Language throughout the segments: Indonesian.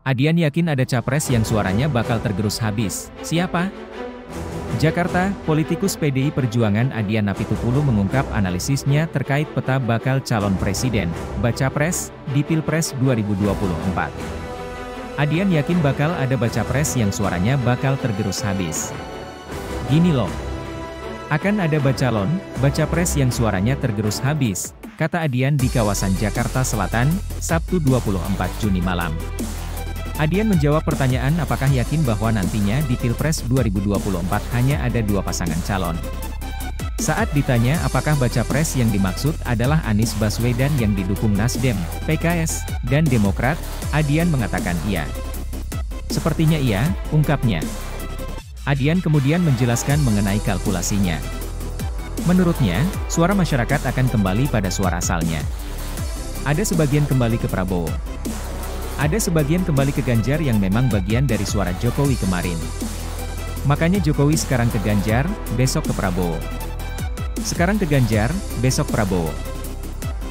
Adian yakin ada capres yang suaranya bakal tergerus habis. Siapa? Jakarta, politikus PDI Perjuangan Adian Apitupulu mengungkap analisisnya terkait peta bakal calon presiden, baca pres, di Pilpres 2024. Adian yakin bakal ada baca pres yang suaranya bakal tergerus habis. Gini loh. Akan ada bacalon, baca pres yang suaranya tergerus habis, kata Adian di kawasan Jakarta Selatan, Sabtu 24 Juni malam. Adian menjawab pertanyaan apakah yakin bahwa nantinya di Pilpres 2024 hanya ada dua pasangan calon. Saat ditanya apakah baca pres yang dimaksud adalah Anies Baswedan yang didukung Nasdem, PKS, dan Demokrat, Adian mengatakan iya. Sepertinya iya, ungkapnya. Adian kemudian menjelaskan mengenai kalkulasinya. Menurutnya, suara masyarakat akan kembali pada suara asalnya. Ada sebagian kembali ke Prabowo. Ada sebagian kembali ke Ganjar yang memang bagian dari suara Jokowi kemarin. Makanya Jokowi sekarang ke Ganjar, besok ke Prabowo. Sekarang ke Ganjar, besok Prabowo.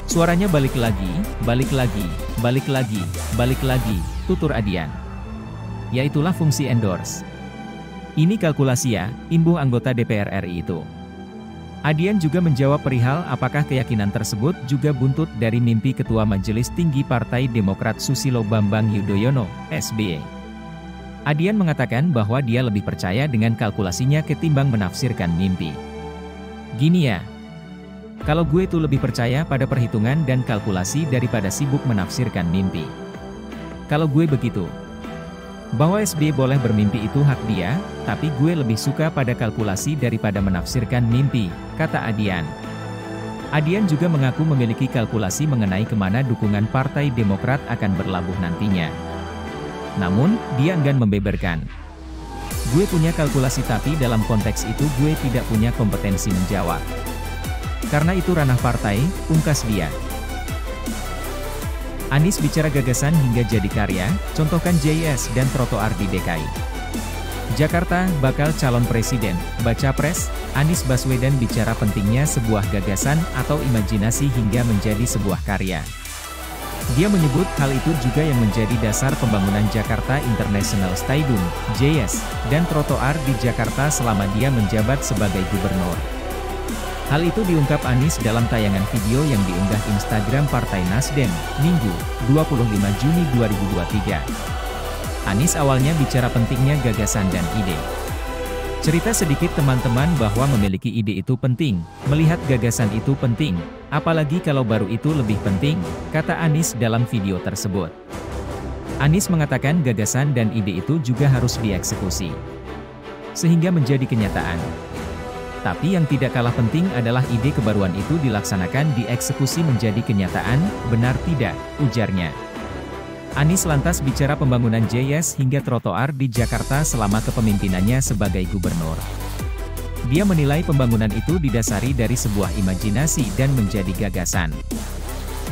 Suaranya balik lagi, balik lagi, balik lagi, balik lagi, tutur Adian. Yaitulah fungsi endorse. Ini kalkulasi ya, imbuh anggota DPR RI itu. Adian juga menjawab perihal apakah keyakinan tersebut juga buntut dari mimpi Ketua Majelis Tinggi Partai Demokrat Susilo Bambang Yudhoyono, SBY. Adian mengatakan bahwa dia lebih percaya dengan kalkulasinya ketimbang menafsirkan mimpi. Gini ya, kalau gue tuh lebih percaya pada perhitungan dan kalkulasi daripada sibuk menafsirkan mimpi. Kalau gue begitu. Bahwa SBY boleh bermimpi itu hak dia, tapi gue lebih suka pada kalkulasi daripada menafsirkan mimpi, kata Adian. Adian juga mengaku memiliki kalkulasi mengenai kemana dukungan Partai Demokrat akan berlabuh nantinya. Namun, dia enggan membeberkan. Gue punya kalkulasi tapi dalam konteks itu gue tidak punya kompetensi menjawab. Karena itu ranah partai, pungkas dia. Anies bicara gagasan hingga jadi karya, contohkan JS dan trotoar di DKI. Jakarta, bakal calon presiden, baca pres, Anies Baswedan bicara pentingnya sebuah gagasan atau imajinasi hingga menjadi sebuah karya. Dia menyebut hal itu juga yang menjadi dasar pembangunan Jakarta International Stadium, JS, dan trotoar di Jakarta selama dia menjabat sebagai gubernur. Hal itu diungkap Anies dalam tayangan video yang diunggah Instagram Partai Nasdem, Minggu, 25 Juni 2023. Anies awalnya bicara pentingnya gagasan dan ide. Cerita sedikit teman-teman bahwa memiliki ide itu penting, melihat gagasan itu penting, apalagi kalau baru itu lebih penting, kata Anies dalam video tersebut. Anies mengatakan gagasan dan ide itu juga harus dieksekusi, sehingga menjadi kenyataan. Tapi yang tidak kalah penting adalah ide kebaruan itu dilaksanakan dieksekusi menjadi kenyataan, benar tidak, ujarnya. Anies lantas bicara pembangunan JS hingga trotoar di Jakarta selama kepemimpinannya sebagai gubernur. Dia menilai pembangunan itu didasari dari sebuah imajinasi dan menjadi gagasan.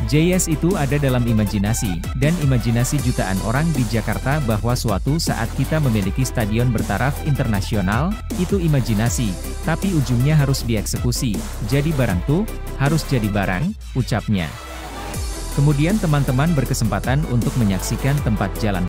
JS itu ada dalam imajinasi, dan imajinasi jutaan orang di Jakarta bahwa suatu saat kita memiliki stadion bertaraf internasional, itu imajinasi, tapi ujungnya harus dieksekusi, jadi barang tuh, harus jadi barang, ucapnya. Kemudian teman-teman berkesempatan untuk menyaksikan tempat jalan